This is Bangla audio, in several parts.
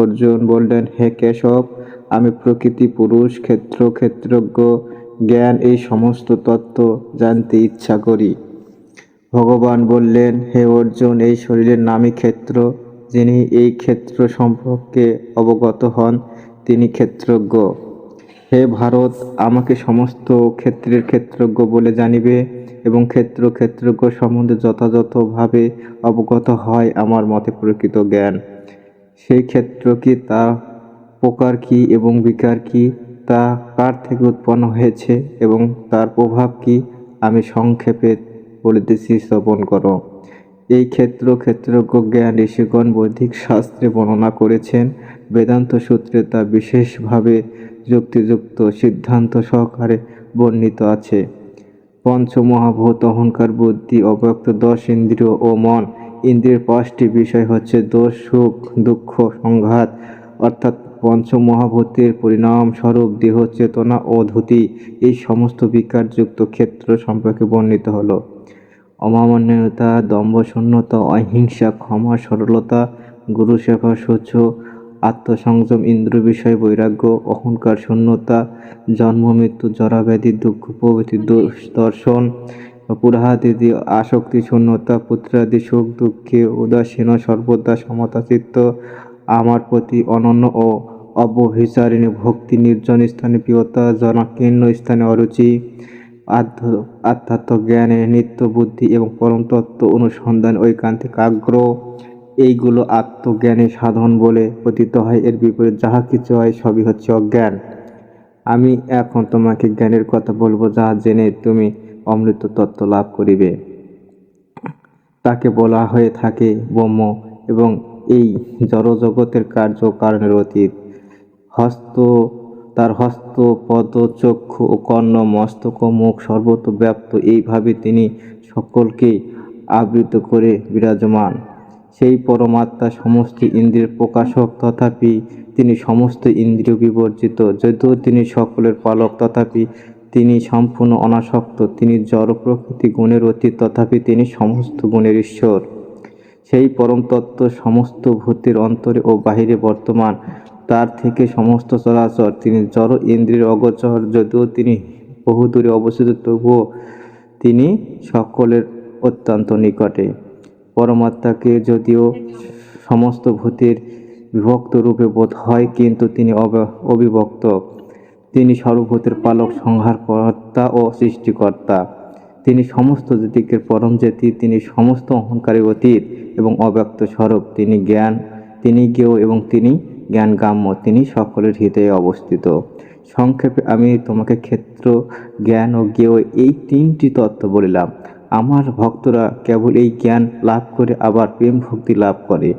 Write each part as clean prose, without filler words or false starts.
অর্জুন বললেন, হে কেশব, আমি প্রকৃতি, পুরুষ, ক্ষেত্র, ক্ষেত্রজ্ঞ, জ্ঞান এই সমস্ত তত্ত্ব জানতে ইচ্ছা করি। ভগবান বললেন, হে অর্জুন, এই শরীরের নামই ক্ষেত্র। যিনি এই ক্ষেত্র সম্পর্কে অবগত হন তিনি ক্ষেত্রজ্ঞ। হে ভারত, আমাকে সমস্ত ক্ষেত্রের ক্ষেত্রজ্ঞ বলে জানিবে এবং ক্ষেত্র ক্ষেত্রজ্ঞ সম্বন্ধে যথাযথভাবে অবগত হয় আমার মতে প্রকৃত জ্ঞান। সেই ক্ষেত্র কি, তা প্রকার কি এবং বিকার কি, তা কার থেকে উৎপন্ন হয়েছে এবং তার প্রভাব কি, আমি সংক্ষেপে বলিতেছি, শ্রবণ করো। এই ক্ষেত্র ক্ষেত্রজ্ঞ জ্ঞান ঋষিগণ বৈদিক শাস্ত্রে বর্ণনা করেছেন। বেদান্ত সূত্রে তা বিশেষভাবে যুক্তিযুক্ত সিদ্ধান্ত সহকারে বর্ণিত আছে। পঞ্চমহাভূত, অহংকার, বুদ্ধি, অব্যক্ত 10 ইন্দ্রিয় ও মন। ইন্দ্রিয়ের 5টি বিষয় হচ্ছে দোষ, সুখ, দুঃখ, সংঘাত, অর্থাৎ পঞ্চমহাভূতের পরিণাম স্বরূপ দেহ, চেতনা ও ধূতি। এই সমস্ত বিকারযুক্ত ক্ষেত্র সম্পর্কে বর্ণিত হলো। অমাননীয়তা, দম্ভশূন্যতা, অহিংসা, ক্ষমা, সরলতা, গুরু সেবা, শৌচ, আত্মসংযম, ইন্দ্র বিষয় বৈরাগ্য, অহংকার শূন্যতা, জন্ম মৃত্যু, জরাব্যাধি, দুঃখ প্রভৃতি দর্শন, পুরাহাদি আসক্তি শূন্যতা, পুত্রাদি সুখ দুঃখে উদাসীন, সর্বদা সমতাচিত্ত, আমার প্রতি অনন্য ও অব্যভিচারিণী ভক্তি, নির্জন স্থানে প্রিয়তা, জনাকীর্ণ স্থানে অরুচি, আধ্যাত্ম জ্ঞানে নিত্য বুদ্ধি এবং পরম তত্ত্ব অনুসন্ধান ঐকান্তিক আগ্রহ, এইগুলো আত্মজ্ঞানের সাধন বলে কথিত হয়। এর বিপরীত যাহা কিছু হয় সবই হচ্ছে অজ্ঞান। আমি এখন তোমাকে জ্ঞানের কথা বলবো, যাহা জেনে তুমি অমৃত তত্ত্ব লাভ করিবে। তাকে বলা হয়ে থাকে ব্রহ্ম এবং এই জড়জগতের কার্য কারণের অতীত। তার হস্ত, পদ, চক্ষু ও কর্ণ, মস্তক ও মুখ সর্বত্র ব্যাপ্ত। এইভাবে তিনি সকলকেই আবৃত করে বিরাজমান। সেই পরমাত্মা সমস্ত ইন্দ্রিয়ের প্রকাশক, তথাপি তিনি সমস্ত ইন্দ্রিয় বিবর্জিত। যদিও তিনি সকলের পালক, তথাপি তিনি সম্পূর্ণ অনাসক্ত। তিনি জড় প্রকৃতি গুণের অতীত, তথাপি তিনি সমস্ত গুণের ঈশ্বর। সেই পরম তত্ত্ব সমস্ত ভূতের অন্তরে ও বাহিরে বর্তমান। তার থেকে সমস্ত চরাচর। তিনি জড় ইন্দ্রিয়ের অগোচর। যদিও তিনি বহুদূরে অবস্থিত, তবুও তিনি সকলের অত্যন্ত নিকটে। পরমাত্মাকে যদিও সমস্ত ভূতের বিভক্ত রূপে বোধ হয়, কিন্তু তিনি অবিভক্ত। তিনি সর্বভূতের পালক, সংহারকর্তা ও সৃষ্টিকর্তা। তিনি সমস্ত জ্যোতিকের পরম জ্যোতি। তিনি সমস্ত অহংকারের অতীত এবং অব্যক্ত স্বরূপ। তিনি জ্ঞান, তিনি জ্ঞেয় এবং তিনি জ্ঞানগাম্য। তিনি সকলের হৃদয়ে অবস্থিত। সংক্ষেপে আমি তোমাকে ক্ষেত্র, জ্ঞান ও জ্ঞেয় এই 3টি তত্ত্ব বলিলাম। আমার ভক্তরা কেবল এই জ্ঞান লাভ করে আবার প্রেম ভক্তি লাভ করে।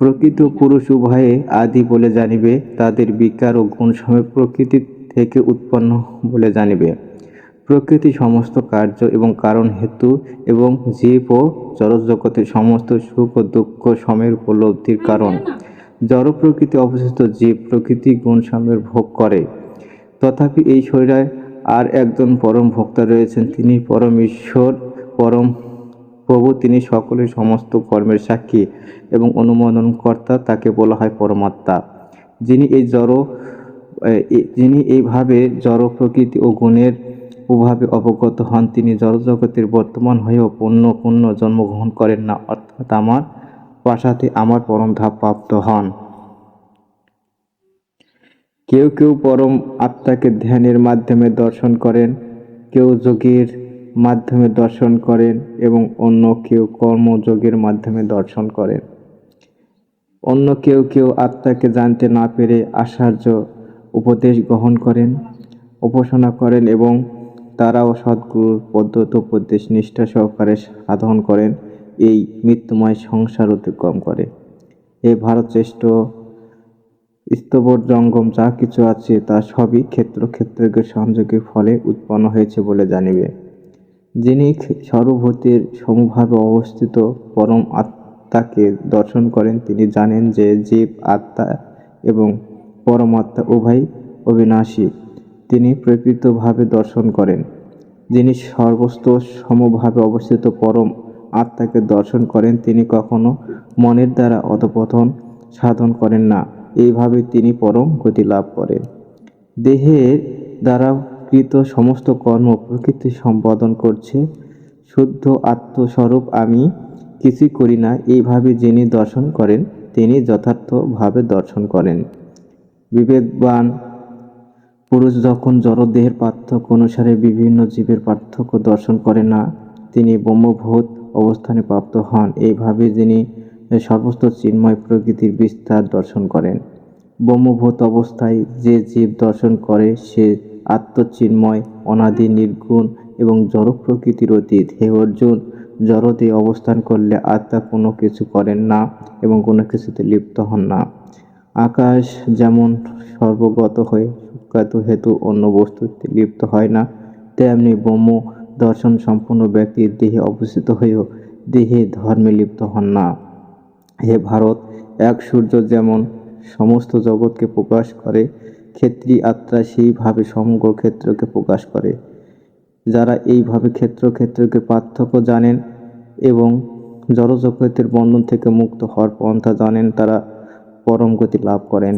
প্রকৃত পুরুষ উভয়ে আদি বলে জানিবে। তাদের বিকার ও গুণসমূহ প্রকৃতি থেকে উৎপন্ন বলে জানিবে। প্রকৃতি সমস্ত কার্য এবং কারণ হেতু এবং জীব ও জড়জগতের সমস্ত সুখ ও দুঃখ সময়ের উপলব্ধির কারণ। জড় প্রকৃতি অবস্থিত জীব প্রকৃতি গুণসমূহের ভোগ করে। তথাপি এই শরীরে আর একজন পরম ভোক্তা রয়েছেন। তিনি পরম ঈশ্বর, পরম প্রভু। তিনি সকলের সমস্ত কর্মের সাক্ষী এবং অনুমোদনকর্তা। তাকে বলা হয় পরমাত্মা। যিনি এইভাবে জড় প্রকৃতি ও গুণের প্রভাবে অবগত হন, তিনি জড়জগতের বর্তমান হয়েও পুণ্য জন্মগ্রহণ করেন না, অর্থাৎ আমার পাশাতে আমার পরম ধাম প্রাপ্ত হন। কেউ কেউ পরম আত্মাকে ধ্যানের মাধ্যমে দর্শন করেন, কেউ যোগের মাধ্যমে দর্শন করেন এবং অন্য কেউ কর্মযোগের মাধ্যমে দর্শন করেন। অন্য কেউ কেউ আত্মাকে জানতে না পেরে আচার্য উপদেশ গ্রহণ করেন, উপাসনা করেন এবং তারাও সদ্গুরুর পদ্ধতি উপদেশ নিষ্ঠা সহকারে সাধন করেন। এই মৃত্যুময় সংসার অতিক্রম করে। এই ভারত শ্রেষ্ঠ, স্থবর জঙ্গম যা কিছু আছে তা সবই ক্ষেত্র ক্ষেত্রজ্ঞের সংযোগের ফলে উৎপন্ন হয়েছে বলে জানিবে। যিনি সর্বভূতের সমভাবে অবস্থিত পরম আত্মাকে দর্শন করেন, তিনি জানেন যে জীব, আত্মা এবং পরমাত্মা উভয় অবিনাশী। তিনি প্রকৃতভাবে দর্শন করেন। যিনি সর্বস্ত সমভাবে অবস্থিত পরম আত্মাকে দর্শন করেন, তিনি কখনো মনের দ্বারা অধঃপতন সাধন করেন না। এইভাবে তিনি পরম গতি লাভ করেন। দেহের দ্বারা কৃত সমস্ত কর্ম প্রকৃতি সম্পাদন করছে, শুদ্ধ আত্মস্বরূপ আমি কিছুই করি না, এইভাবে যিনি দর্শন করেন তিনি যথার্থভাবে দর্শন করেন। বিবেকবান পুরুষ যখন জড়দেহের পার্থক্য অনুসারে বিভিন্ন জীবের পার্থক্য দর্শন করে না, তিনি ব্রহ্মভূত অবস্থানে প্রাপ্ত হন। এইভাবে যিনি সর্বস্ত চিন্ময় প্রকৃতির বিস্তার দর্শন করেন। ব্রহ্মভূত অবস্থায় যে জীব দর্শন করে সে আত্মচিন্ময়, অনাদি, নির্গুণ এবং জড় প্রকৃতির অতীত। হে অর্জুন, জড়দেহে অবস্থান করলে আত্মা কোনো কিছু করেন না এবং কোনো কিছুতে লিপ্ত হন না। আকাশ যেমন সর্বগত হয়ে সুখ্যাত হেতু অন্য বস্তুতে লিপ্ত হয় না, তেমনি ব্রহ্ম দর্শন সম্পন্ন ব্যক্তির দেহে অবস্থিত হয়েও দেহে ধর্মে লিপ্ত হন না। হে ভারত, এক সূর্য যেমন সমস্ত জগৎকে প্রকাশ করে, ক্ষেত্রী আত্মা সেইভাবে সমগ্র ক্ষেত্রকে প্রকাশ করে। যারা এইভাবে ক্ষেত্রকে পার্থক্য জানেন এবং জড়জগতের বন্ধন থেকে মুক্ত হওয়ার পন্থা জানেন, তারা পরম গতি লাভ করেন।